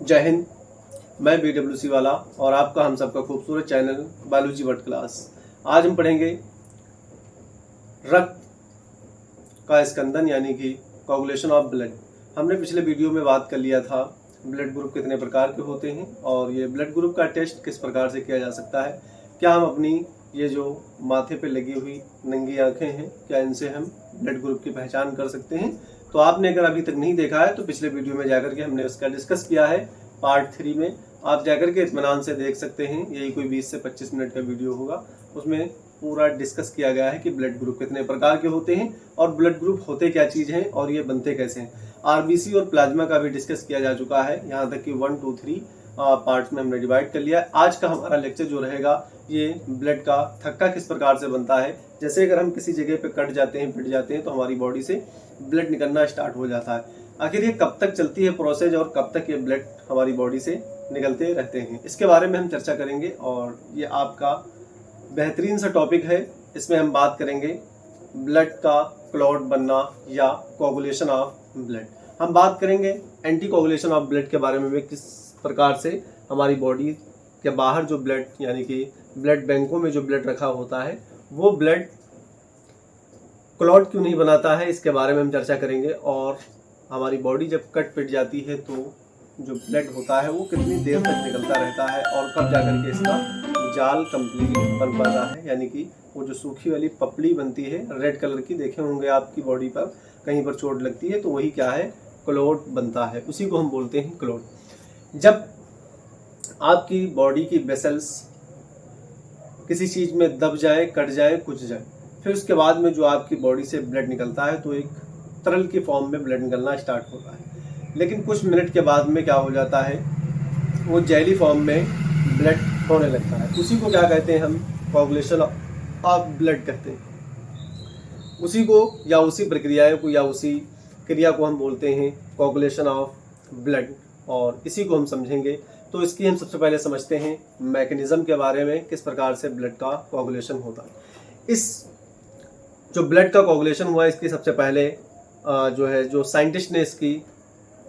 जय हिंद। मैं BWC वाला और आपका हम सबका खूबसूरत चैनल बायोलॉजी वर्ल्ड क्लास। आज हम पढ़ेंगे रक्त का स्कंदन यानी कि कोगुलेशन ऑफ ब्लड। हमने पिछले वीडियो में बात कर लिया था ब्लड ग्रुप कितने प्रकार के होते हैं और ये ब्लड ग्रुप का टेस्ट किस प्रकार से किया जा सकता है। क्या हम अपनी ये जो माथे पे लगी हुई नंगी आंखें हैं, क्या इनसे हम ब्लड ग्रुप की पहचान कर सकते हैं? तो आपने अगर अभी तक नहीं देखा है तो पिछले वीडियो में जाकर के हमने उसका डिस्कस किया है पार्ट 3 में। आप जाकर के इत्मीनान से देख सकते हैं, यही कोई 20 से 25 मिनट का वीडियो होगा। उसमें पूरा डिस्कस किया गया है कि ब्लड ग्रुप कितने प्रकार के होते हैं और ब्लड ग्रुप होते क्या चीज़ हैं और ये बनते कैसे हैं। आरबीसी और प्लाज्मा का भी डिस्कस किया जा चुका है, यहाँ तक कि 1, 2, 3 पार्ट्स में हमने डिवाइड कर लिया है। आज का हमारा लेक्चर जो रहेगा ये ब्लड का थक्का किस प्रकार से बनता है। जैसे अगर हम किसी जगह पे कट जाते हैं, पिट जाते हैं तो हमारी बॉडी से ब्लड निकलना स्टार्ट हो जाता है। आखिर ये कब तक चलती है प्रोसेस और कब तक ये ब्लड हमारी बॉडी से निकलते रहते हैं, इसके बारे में हम चर्चा करेंगे। और ये आपका बेहतरीन सा टॉपिक है। इसमें हम बात करेंगे ब्लड का क्लॉट बनना या कोगुलेशन ऑफ ब्लड। हम बात करेंगे एंटी कोगुलेशन ऑफ ब्लड के बारे में, किस प्रकार से हमारी बॉडी के बाहर जो ब्लड यानी कि ब्लड बैंकों में जो ब्लड रखा होता है वो ब्लड क्लॉट क्यों नहीं बनाता है, इसके बारे में हम चर्चा करेंगे। और हमारी बॉडी जब कट पिट जाती है तो जो ब्लड होता है वो कितनी देर तक निकलता रहता है और कब जाकर के इसका जाल कंप्लीट बन पाता है, यानी कि वो जो सूखी वाली पपड़ी बनती है रेड कलर की, देखे होंगे आपकी बॉडी पर कहीं पर चोट लगती है तो वही क्या है, क्लॉट बनता है। उसी को हम बोलते हैं क्लॉट। जब आपकी बॉडी की वेसल्स किसी चीज़ में दब जाए, कट जाए, कुछ जाए, फिर उसके बाद में जो आपकी बॉडी से ब्लड निकलता है तो एक तरल की फॉर्म में ब्लड निकलना स्टार्ट होता है। लेकिन कुछ मिनट के बाद में क्या हो जाता है, वो जेली फॉर्म में ब्लड होने लगता है। उसी को क्या कहते हैं हम, कोगुलेशन ऑफ ब्लड कहते हैं। उसी को या उसी प्रक्रिया को या उसी क्रिया को हम बोलते हैं कोगुलेशन ऑफ ब्लड। और इसी को हम समझेंगे। तो इसकी हम सबसे पहले समझते हैं मैकेनिज्म के बारे में, किस प्रकार से ब्लड का कोगुलेशन होता है। इस जो ब्लड का कोगुलेशन हुआ, इसकी सबसे पहले जो साइंटिस्ट ने इसकी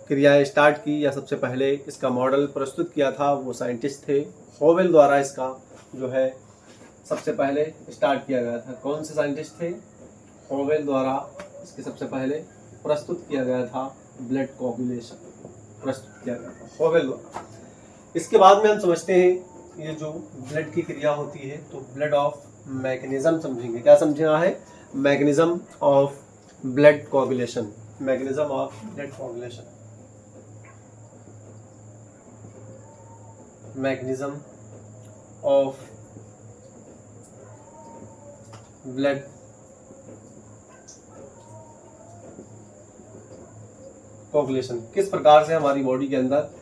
क्रियाएं स्टार्ट की या सबसे पहले इसका मॉडल प्रस्तुत किया था वो साइंटिस्ट थे होवेल द्वारा। इसका जो है सबसे पहले स्टार्ट किया गया था। कौन से साइंटिस्ट थे? होवेल द्वारा इसके सबसे पहले प्रस्तुत किया गया था ब्लड कोगुलेशन, प्रस्तुत किया गया था होवेल द्वारा। इसके बाद में हम समझते हैं ये जो ब्लड की क्रिया होती है तो ब्लड ऑफ मैकेनिज्म समझेंगे। क्या समझना है? Mechanism of blood coagulation, mechanism of blood coagulation, mechanism of blood coagulation. किस प्रकार से हमारी बॉडी के अंदर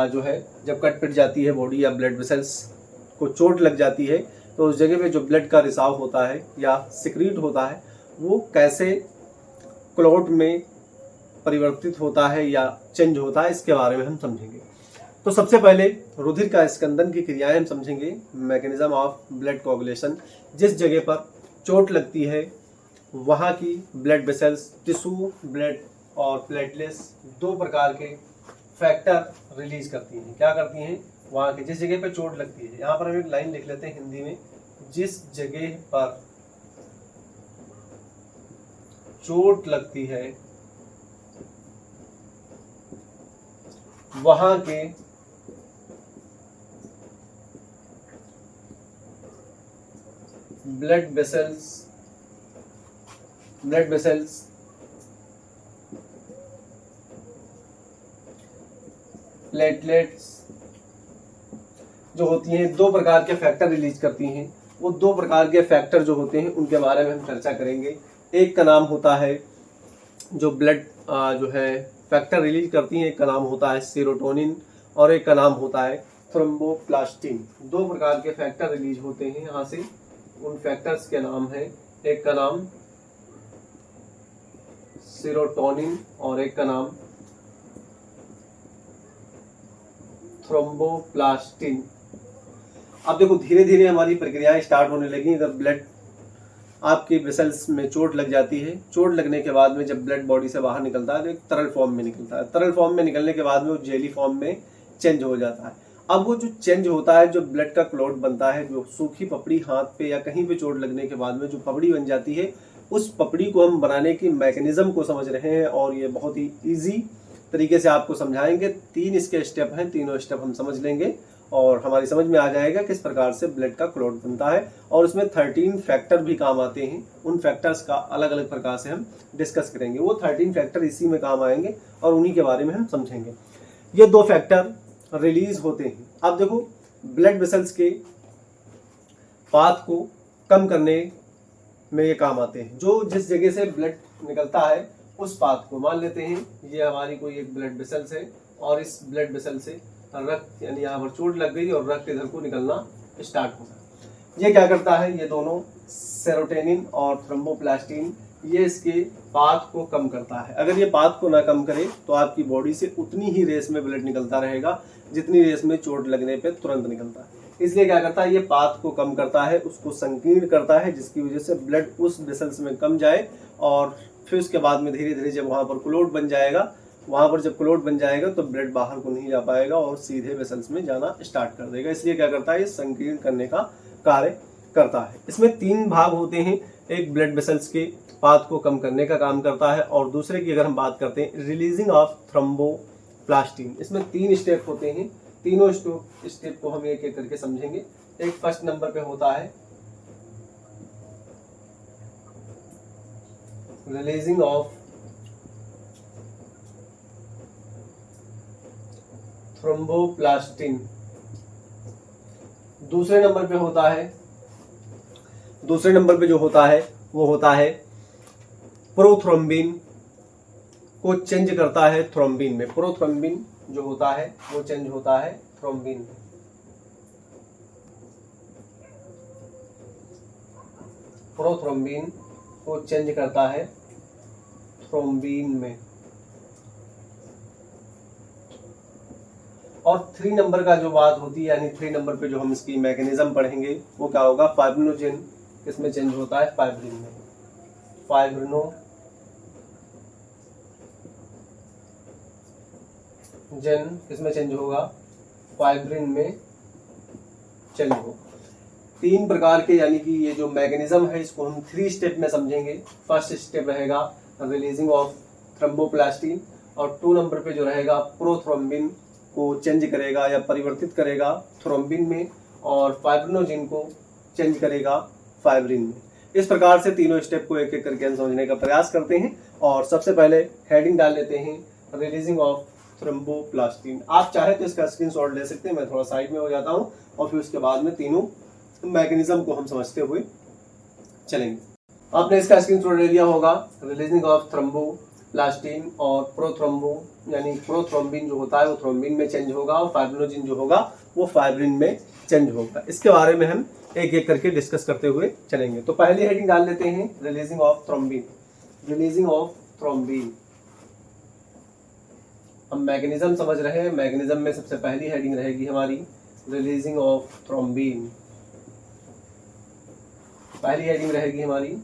जो है जब कट पिट जाती है बॉडी या ब्लड वेसल्स को चोट लग जाती है तो उस जगह पे जो ब्लड का रिसाव होता है या सिक्रीट होता है वो कैसे क्लॉट में परिवर्तित होता है या चेंज होता है, इसके बारे में हम समझेंगे। तो सबसे पहले रुधिर का स्कंदन की क्रियाएं हम समझेंगे, मैकेनिज्म ऑफ ब्लड कोगुलेशन। जिस जगह पर चोट लगती है वहाँ की ब्लड वेसल्स, टिश्यू, ब्लड और प्लेटलेट्स दो प्रकार के फैक्टर रिलीज करती हैं। क्या करती हैं? वहाँ की जिस जगह पर चोट लगती है, यहाँ पर हम एक लाइन लिख लेते हैं हिंदी में, जिस जगह पर चोट लगती है वहाँ के ब्लड वेसल्स प्लेटलेट्स जो होती हैं दो प्रकार के फैक्टर रिलीज करती हैं। वो दो प्रकार के फैक्टर जो होते हैं उनके बारे में हम चर्चा करेंगे। एक का नाम होता है जो ब्लड जो है फैक्टर रिलीज करती हैं, एक का नाम होता है सेरोटोनिन और एक का नाम होता है थ्रोम्बोप्लास्टिन। दो प्रकार के फैक्टर रिलीज होते हैं यहाँ से। उन फैक्टर्स के नाम है, एक का नाम सेरोटोनिन और एक का नाम थ्रोम्बोप्लास्टिन। अब देखो धीरे धीरे हमारी प्रक्रियाएं स्टार्ट होने लगी। अगर ब्लड आपके वेसल्स में चोट लग जाती है, चोट लगने के बाद में जब ब्लड बॉडी से बाहर निकलता है तो एक तरल फॉर्म में निकलता है। तरल फॉर्म में निकलने के बाद में वो जेली फॉर्म में चेंज हो जाता है। अब वो जो चेंज होता है, जो ब्लड का क्लॉट बनता है, जो सूखी पपड़ी हाथ पे या कहीं पे चोट लगने के बाद में जो पपड़ी बन जाती है, उस पपड़ी को हम बनाने की मैकेनिज्म को समझ रहे हैं और ये बहुत ही इजी तरीके से आपको समझाएंगे। 3 इसके स्टेप हैं, तीनों स्टेप हम समझ लेंगे और हमारी समझ में आ जाएगा किस प्रकार से ब्लड का क्लॉट बनता है। और उसमें 13 फैक्टर भी काम आते हैं, उन फैक्टर्स का अलग अलग प्रकार से हम डिस्कस करेंगे। वो 13 फैक्टर इसी में काम आएंगे और उन्हीं के बारे में हम समझेंगे। ये 2 फैक्टर रिलीज होते हैं। अब देखो, ब्लड वेसल्स के पाथ को कम करने में ये काम आते हैं। जो जिस जगह से ब्लड निकलता है उस पाथ को, मान लेते हैं ये हमारी कोई एक ब्लड वेसल्स है और इस ब्लड वेसल से रक्त, यानी यहाँ पर चोट लग गई और रक्त इधर को निकलना स्टार्ट हो गया। ये क्या करता है, ये दोनों सेरोटोनिन और थ्रोम्बोप्लास्टिन, ये इसके पाथ को कम करता है। अगर ये पाथ को ना कम करे तो आपकी बॉडी से उतनी ही रेस में ब्लड निकलता रहेगा जितनी रेस में चोट लगने पे तुरंत निकलता है। इसलिए क्या करता है, ये पाथ को कम करता है, उसको संकीर्ण करता है, जिसकी वजह से ब्लड उस वेसल्स में कम जाए और फिर उसके बाद में धीरे धीरे जब वहाँ पर क्लॉट बन जाएगा, वहाँ पर जब क्लॉट बन जाएगा तो ब्लड बाहर को नहीं जा पाएगा और सीधे वेसल्स में जाना स्टार्ट कर देगा। इसलिए क्या करता है, ये संकीर्ण करने का कार्य करता है। इसमें 3 भाग होते हैं। एक ब्लड वेसल्स के पाथ को कम करने का काम करता है और दूसरे की अगर हम बात करते हैं रिलीजिंग ऑफ थ्रोम्बोप्लास्टिन, इसमें 3 स्टेप होते हैं। तीनों स्टेप को हम एक एक करके समझेंगे। एक फर्स्ट नंबर पे होता है रिलीजिंग ऑफ थ्रोम्बोप्लास्टिन। दूसरे नंबर पे जो होता है वो होता है प्रोथ्रोम्बिन को चेंज करता है थ्रोम्बिन में। प्रोथ्रोम्बिन जो होता है वो चेंज होता है थ्रोम्बिन में। प्रोथ्रोम्बिन को चेंज करता है थ्रोम्बिन में। और 3 नंबर का जो बात होती है, यानी 3 नंबर पे जो हम इसकी मैकेनिज्म पढ़ेंगे वो क्या होगा, फाइब्रिनोजेन किसमें चेंज होता है, फाइब्रिन में। फाइब्रिनोजेन किसमें चेंज होगा, फाइब्रिन में चेंज होगा। 3 प्रकार के, यानी कि ये जो मैकेनिज्म है इसको हम 3 स्टेप में समझेंगे। फर्स्ट स्टेप रहेगा रिलीजिंग ऑफ थ्रोम्बोप्लास्टिन और 2 नंबर पे जो रहेगा प्रोथ्रोम्बिन को चेंज करेगा या परिवर्तित करेगा थ्रोम्बिन में और फाइब्रिनोजेन को चेंज करेगा फाइब्रिन में। इस प्रकार से तीनों स्टेप को एक एक करके हम समझने का प्रयास करते हैं। और सबसे पहले हेडिंग डाल लेते हैं रिलीजिंग ऑफ थ्रोम्बोप्लास्टिन। आप चाहे तो इसका स्क्रीनशॉट ले सकते हैं, मैं थोड़ा साइड में हो जाता हूँ और फिर उसके बाद में तीनों मैकेनिज्म को हम समझते हुए चलेंगे। आपने इसका स्क्रीनशॉट ले लिया होगा। रिलीजिंग ऑफ थ्रोम्बोप्लास्टिन और प्रोथ्रोम्बो, यानी प्रोथ्रोम्बिन जो होता है वो थ्रोम्बिन में चेंज होगा और फाइब्रिनोजेन जो होगा वो फाइब्रिन में चेंज होगा। इसके बारे में हम एक एक करके डिस्कस करते हुए चलेंगे। तो पहली हेडिंग डाल लेते हैं releasing of thrombin. Releasing of thrombin, हम मैकेनिज्म समझ रहे हैं। मैकेनिज्म में सबसे पहली हेडिंग रहेगी हमारी रिलीजिंग ऑफ थ्रोम्बिन। पहली हेडिंग रहेगी हमारी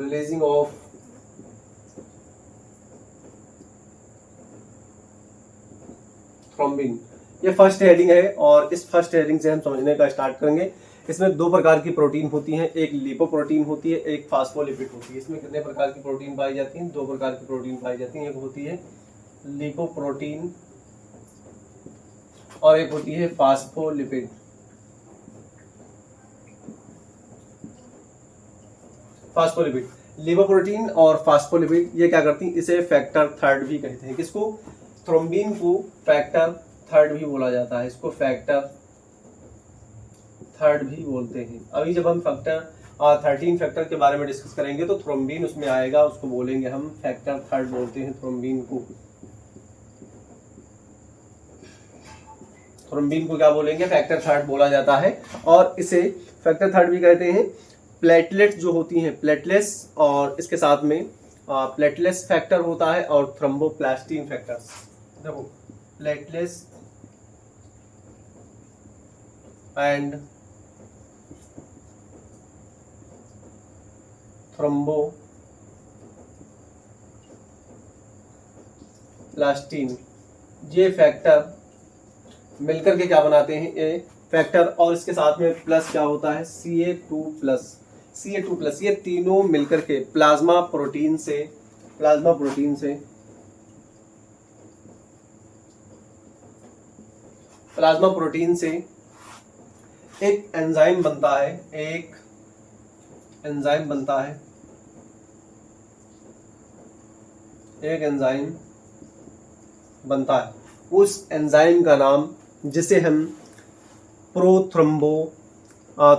रिलीजिंग ऑफ थ्रोम्बिन। ये फर्स्ट हेडिंग है और इस फर्स्ट हेडिंग से हम समझने का स्टार्ट करेंगे। इसमें 2 प्रकार की प्रोटीन होती हैं, एक लिपोप्रोटीन होती है, एक फास्फोलिपिड होती है। इसमें कितने प्रकार की प्रोटीन पाई जाती हैं, 2 प्रकार की प्रोटीन पाई जाती हैं। एक होती है लिपोप्रोटीन और एक होती है फास्फोलिपिड। फास्फोलिपिड, लिपोप्रोटीन और फास्फोलिपिड ये क्या करती हैं, इसे फैक्टर थर्ड भी कहते हैं। किसको, थ्रोम्बिन को फैक्टर थर्ड भी बोला जाता है। इसको फैक्टर थर्ड भी बोलते हैं। अभी जब हम फैक्टर 13 फैक्टर के बारे में डिस्कस करेंगे तो थ्रोम्बिन उसमें आएगा, उसको बोलेंगे हम फैक्टर थर्ड बोलते हैं। थ्रोम्बिन को क्या बोलेंगे, फैक्टर थर्ड बोला जाता है। और इसे फैक्टर थर्ड भी कहते हैं। प्लेटलेट्स जो होती हैं, प्लेटलेट्स और इसके साथ में प्लेटलेट्स फैक्टर होता है और थ्रोम्बोप्लास्टिन फैक्टर्स। देखो, प्लेटलेट्स एंड थ्रोम्बोप्लास्टिन प्लास्टीन, ये फैक्टर मिलकर के क्या बनाते हैं, ए फैक्टर, और इसके साथ में प्लस क्या होता है, Ca2 प्लस, Ca2 प्लस, ये तीनों मिलकर के प्लाज्मा प्रोटीन से एक एंजाइम बनता है, उस एंजाइम का नाम, जिसे हम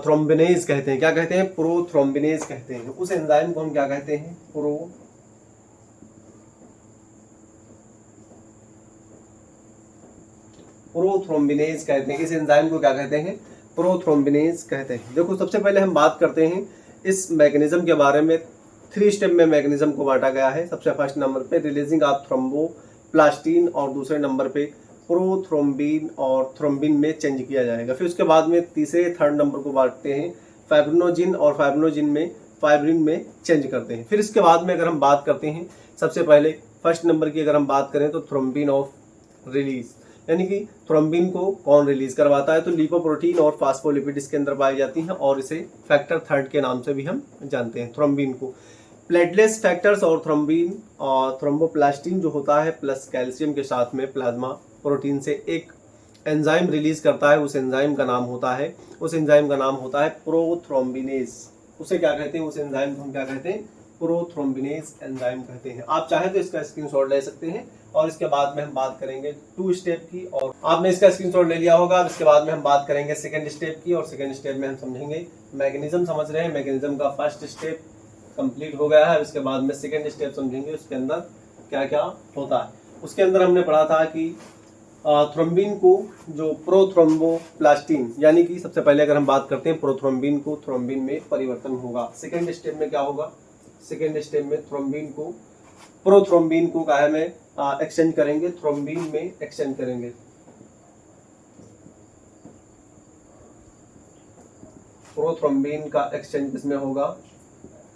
थ्रोम्बिनेज कहते हैं। क्या कहते हैं, प्रोथ्रोम्बिनेज कहते हैं। उस एंजाइम को हम क्या कहते हैं, प्रोथ्रोम्बिनेज कहते हैं। इस एंजाइम को क्या कहते हैं, प्रोथ्रोम्बिनेज कहते हैं। देखो, सबसे पहले हम बात करते हैं इस मैकेनिज्म के बारे में। 3 स्टेप में मैकेनिज्म को बांटा गया है। सबसे फर्स्ट नंबर पे रिलीजिंग ऑफ थ्रोम्बोप्लास्टिन, और दूसरे नंबर पे प्रोथ्रोम्बिन और थ्रोम्बिन में चेंज किया जाएगा। फिर उसके बाद में तीसरे थर्ड नंबर को बांटते हैं फाइब्रिनोजिन, और फाइब्रिन में चेंज करते हैं। फिर इसके बाद में अगर हम बात करते हैं, सबसे पहले फर्स्ट नंबर की अगर हम बात करें तो थ्रोम्बिन ऑफ रिलीज, यानी कि थ्रोम्बिन को कौन रिलीज करवाता है, तो लिपोप्रोटीन और फास्फोलिपिड इसके अंदर पाई जाती हैं, और इसे फैक्टर थर्ड के नाम से भी हम जानते हैं थ्रोम्बिन को। प्लेटलेट्स फैक्टर्स और थ्रोम्बिन और थ्रोम्बोप्लास्टिन जो होता है प्लस कैल्शियम के साथ में प्लाज्मा प्रोटीन से एक एंजाइम रिलीज करता है। उस एंजाइम का नाम होता है प्रोथ्रोम्बिनेज। उसे क्या कहते हैं, उस एंजाइम को हम क्या कहते हैं, प्रोथ्रोम्बिनेज एंजाइम कहते हैं। आप चाहे तो इसका स्क्रीनशॉट ले सकते हैं, और इसके बाद में हम बात करेंगे 2 स्टेप की, और आपने इसका स्क्रीनशॉट ले लिया होगा। इसके बाद में हम बात करेंगे सेकंड स्टेप की, और सेकंड स्टेप में हम समझेंगे मैकेनिज्म। समझ रहे हैं, मैकेनिज्म का फर्स्ट स्टेप कंप्लीट हो गया है। इसके बाद में सेकंड स्टेप समझेंगे, उसके अंदर क्या क्या होता है। उसके अंदर हमने पढ़ा था कि थ्रोम्बिन को जो प्रोथ्रोम्बोप्लास्टिन, यानी कि सबसे पहले अगर हम बात करते हैं प्रोथ्रोम्बिन को, थ्रोम्बिन में परिवर्तन होगा। सेकंड स्टेप में क्या होगा, सेकंड स्टेप में प्रोथ्रोम्बिन को क्या है में एक्सचेंज करेंगे, थ्रोम्बिन में एक्सचेंज करेंगे। प्रोथ्रोम्बिन का एक्सचेंज किसमें होगा,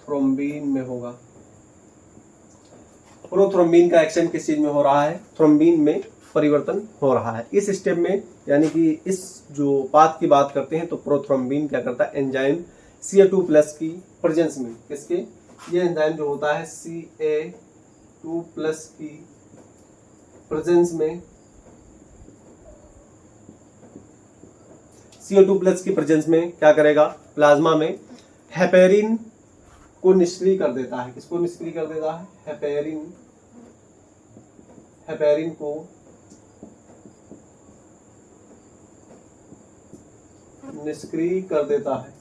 थ्रोम्बिन में होगा। प्रोथ्रोम्बिन का एक्सचेंज किस चीज में हो रहा है, थ्रोम्बिन में परिवर्तन हो रहा है। इस स्टेप में, यानी कि इस जो पाथ की बात करते हैं, तो प्रोथ्रोम्बिन क्या करता है, एंजाइम Ca2 प्लस की प्रेजेंस में, किसके, ये एंजाइम जो होता है Ca2 प्लस की प्रेजेंस में, CO2 प्लस की प्रेजेंस में क्या करेगा, प्लाज्मा में हेपेरिन को निष्क्रिय कर देता है। किसको निष्क्रिय कर देता है, हेपेरिन को निष्क्रिय कर देता है।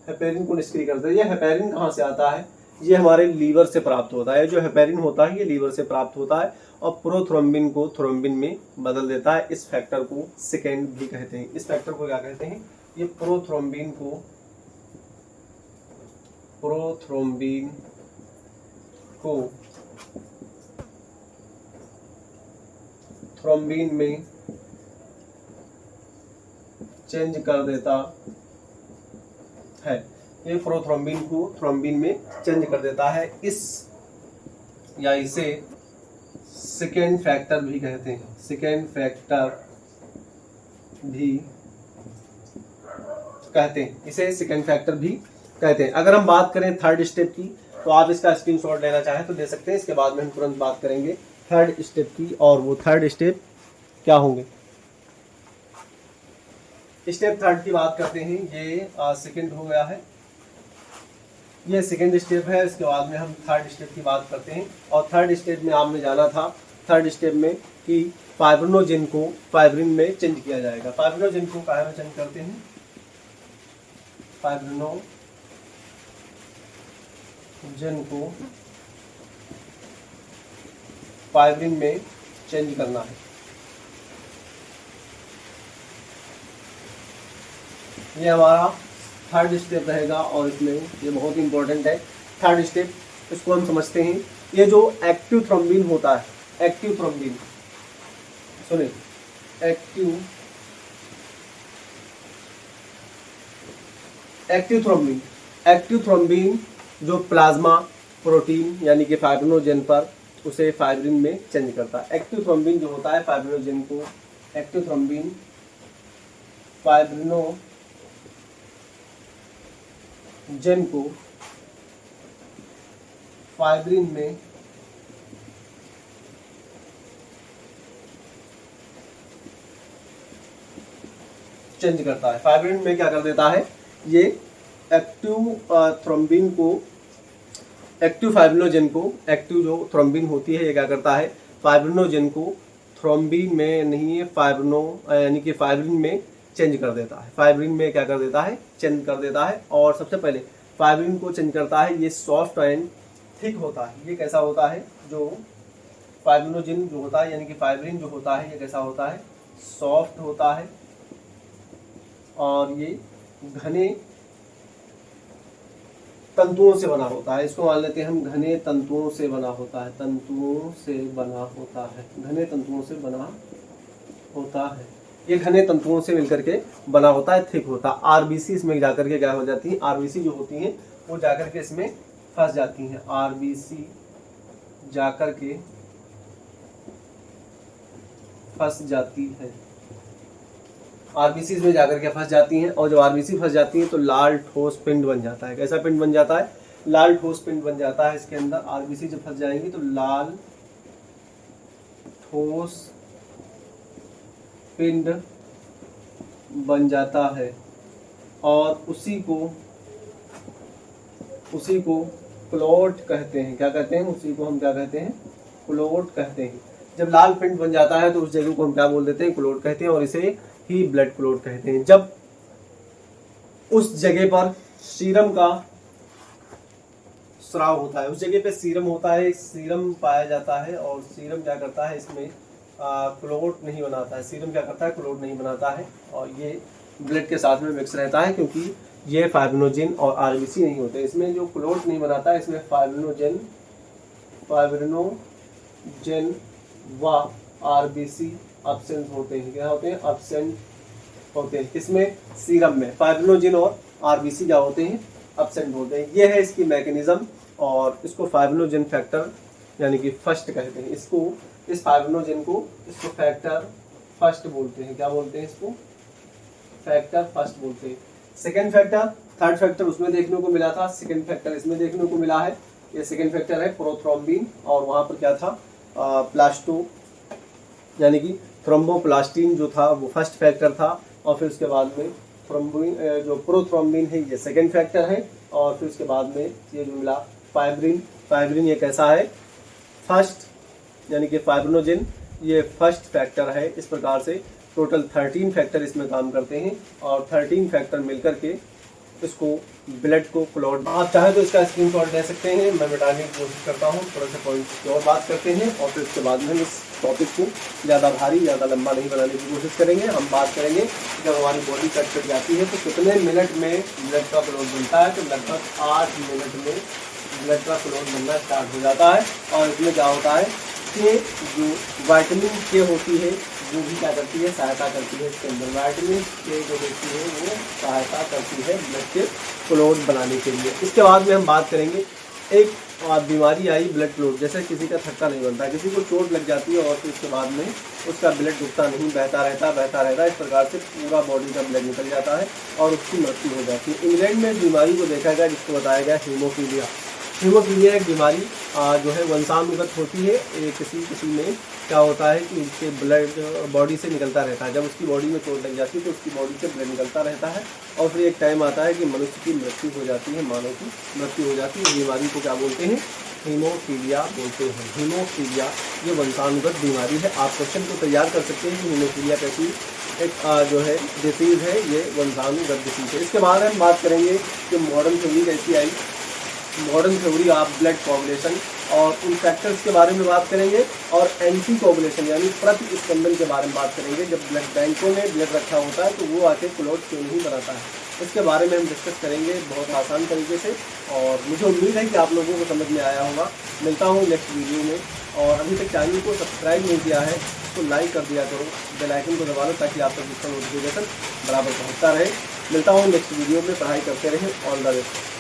हेपेरिन को निष्क्रिय कर देता है। ये हेपेरिन कहाँ से आता है, ये हमारे लीवर से प्राप्त होता है। जो हेपेरिन होता है ये लीवर से प्राप्त होता है, और प्रोथ्रोम्बिन को थ्रोम्बिन में बदल देता है। इस फैक्टर को सेकेंड भी कहते हैं। इस फैक्टर को क्या कहते हैं, ये प्रोथ्रोम्बिन को थ्रोम्बिन में चेंज कर देता है। ये प्रोथ्रोम्बिन को थ्रोम्बिन में चेंज कर देता है। इसे सेकेंड फैक्टर भी कहते हैं। सेकेंड फैक्टर भी कहते हैं, इसे सेकेंड फैक्टर भी कहते हैं। अगर हम बात करें थर्ड स्टेप की, तो आप इसका स्क्रीनशॉट लेना चाहें तो ले सकते हैं। इसके बाद में हम तुरंत बात करेंगे थर्ड स्टेप की, और वो थर्ड स्टेप क्या होंगे। स्टेप थर्ड की बात करते हैं, ये सेकेंड हो गया है, ये सेकेंड स्टेप है। इसके बाद में हम थर्ड स्टेप की बात करते हैं, और थर्ड स्टेप में आपने जाना था थर्ड स्टेप में कि फाइब्रिनोजेन को फाइब्रिन में चेंज किया जाएगा। फाइब्रिनोजेन को क्या में चेंज करते हैं, फाइब्रिनोजेन को फाइब्रिन में चेंज करना है। ये हमारा थर्ड स्टेप रहेगा, और इसमें ये बहुत इंपॉर्टेंट है थर्ड स्टेप। इसको हम समझते हैं, ये जो एक्टिव थ्रोम्बिन होता है, एक्टिव थ्रोम्बिन, सुनिए, एक्टिव थ्रोम्बिन जो प्लाज्मा प्रोटीन यानी कि फाइब्रिनोजेन पर उसे फाइब्रिन में चेंज करता है। एक्टिव थ्रोम्बिन जो होता है फाइब्रिनोजेन को, एक्टिव थ्रोम्बिन फाइब्रिनोजेन को फाइब्रिन में चेंज करता है। फाइब्रिन में क्या कर देता है, ये एक्टिव थ्रोम्बिन को, एक्टिव फाइब्रिनोजेन को, एक्टिव जो थ्रोम्बिन होती है ये क्या करता है, फाइब्रिनोजेन को थ्रोम्बिन में नहीं, फाइब्रिनो यानी कि फाइब्रिन में चेंज कर देता है। फाइब्रिन में क्या कर देता है, चेंज कर देता है। और सबसे पहले फाइब्रिन को चेंज करता है, ये सॉफ्ट एंड थिक होता है। ये कैसा होता है, जो फाइब्रिनोजेन जो होता है यानी कि फाइब्रिन जो होता है ये कैसा होता है, सॉफ्ट होता है और ये घने तंतुओं से बना होता है। इसको मान लेते हैं हम, घने तंतुओं से बना होता है, तंतुओं से बना होता है, घने तंतुओं से बना होता है। ये घने तंतुओं से मिलकर के बना होता है, थिक होता है। आरबीसी इसमें जाकर के क्या हो जाती है, आरबीसी जो होती हैं वो जाकर के इसमें फंस जाती हैं। आरबीसी जाकर के फंस जाती है, आरबीसी में जाकर के फंस जाती हैं। और जब आरबीसी फंस जाती है तो लाल ठोस पिंड बन जाता है। कैसा पिंड बन जाता है, लाल ठोस पिंड बन जाता है। इसके अंदर आरबीसी जब फंस जाएंगी तो लाल ठोस पिंड बन जाता है और उसी को क्लोट कहते हैं। क्या कहते हैं, उसी को हम क्या कहते हैं, क्लोट कहते हैं। जब लाल पिंड बन जाता है तो उस जगह को हम क्या बोल देते हैं, क्लोट कहते हैं और इसे ही ब्लड क्लोट कहते हैं। जब उस जगह पर सीरम का स्राव होता है, उस जगह पे सीरम होता है, सीरम पाया जाता है और सीरम क्या करता है, इसमें क्लोट नहीं बनाता है। सीरम क्या करता है, क्लोट नहीं बनाता है और ये ब्लड के साथ में मिक्स रहता है, क्योंकि ये फाइब्रिनोजेन और आरबीसी नहीं होते। इसमें जो क्लोट नहीं बनाता है, इसमें फाइब्रिनोजेन व आरबीसी एब्सेंट होते हैं। क्या होते हैं, एब्सेंट होते हैं। इसमें सीरम में फाइब्रिनोजेन और आरबीसी क्या होते हैं, एब्सेंट होते हैं। ये है इसकी मैकेनिज्म और इसको फाइब्रिनोजेन फैक्टर यानी कि फर्स्ट कहते हैं। इसको, इस फाइब्रिनोजेन को, इसको फैक्टर फर्स्ट बोलते हैं। क्या बोलते हैं, इसको फैक्टर फर्स्ट बोलते हैं। सेकेंड फैक्टर, थर्ड फैक्टर उसमें देखने को मिला था, सेकेंड फैक्टर इसमें देखने को मिला है। ये सेकेंड फैक्टर है प्रोथ्रोम्बिन और वहाँ पर क्या था, प्लास्टो यानी कि थ्रोम्बोप्लास्टिन जो था वो फर्स्ट फैक्टर था। और फिर उसके बाद में थ्रोम्बिन जो प्रोथ्रोम्बिन है ये सेकेंड फैक्टर है। और फिर उसके बाद में ये जो मिला फाइब्रिन, फाइब्रिन ये कैसा है, फर्स्ट यानी कि फाइब्रिनोजेन ये फर्स्ट फैक्टर है। इस प्रकार से टोटल 13 फैक्टर इसमें काम करते हैं और 13 फैक्टर मिलकर के इसको ब्लड को क्लॉट, आप चाहे तो इसका स्क्रीनशॉट ले सकते हैं। मैं मिटाने की कोशिश करता हूँ, थोड़ा सा पॉइंट की और बात करते हैं और फिर उसके बाद में हम इस टॉपिक को ज़्यादा भारी, ज़्यादा लंबा नहीं बनाने की कोशिश करेंगे। हम बात करेंगे जब हमारी बॉडी कट जाती है तो कितने मिनट में ब्लड का क्लॉट बनता है। तो लगभग 8 मिनट में ब्लड का क्लॉट बनना स्टार्ट हो जाता है। और इसमें क्या होता है कि जो विटामिन के होती है वो भी क्या करती है, सहायता करती है। इसके अंदर विटामिन के जो होती है वो सहायता करती है ब्लड के क्लॉट बनाने के लिए। इसके बाद में हम बात करेंगे, एक बीमारी आई ब्लड क्लॉट, जैसे किसी का थक्का नहीं बनता, किसी को चोट लग जाती है और फिर उसके बाद में उसका ब्लड रुकता नहीं, बहता रहता। इस प्रकार से पूरा बॉडी का ब्लड निकल जाता है और उसकी मृत्यु हो जाती है। इंग्लैंड में बीमारी को देखा गया जिसको बताया गया हीमोफीलिया। हीमोफीलिया एक बीमारी जो है वंशानुगत होती है। किसी में क्या होता है कि उसके ब्लड बॉडी से निकलता रहता है। जब उसकी बॉडी में चोट लग जाती है तो उसकी बॉडी से ब्लड निकलता रहता है और फिर एक टाइम आता है कि मनुष्य की मृत्यु हो जाती है, मानव की मृत्यु हो जाती है। बीमारी को क्या बोलते हैं, हीमोफीलिया बोलते हैं। हीमोफीलिया ये वंशानुगत बीमारी है। आप क्वेश्चन को तैयार कर सकते हैं कि हीमोफीलिया कैसी एक जो है डिसीज़ है, ये वंशानुगत डिसीज़ है। इसके बाद हम बात करेंगे कि मॉडर्न थ्योरी कैसी आई, modern theory of blood coagulation और उन फैक्टर्स के बारे में बात करेंगे और एंटी कोगुलेशन यानी प्रतिस्पंदन के बारे में बात करेंगे। जब ब्लड बैंकों में ब्लड रखा होता है तो वो आके क्लॉट क्यों नहीं बनाता है, इसके बारे में हम डिस्कस करेंगे बहुत आसान तरीके से। और मुझे उम्मीद है कि आप लोगों को समझ में आया होगा। मिलता हूँ नेक्स्ट वीडियो में। और अभी तक चैनल को सब्सक्राइब नहीं किया है तो लाइक कर दिया करो, बेल आइकन को दबा लो ताकि आप तक इसका नोटिफिकेशन बराबर पहुँचता रहे। मिलता हूँ नेक्स्ट वीडियो में, पढ़ाई करते रहें। All the best.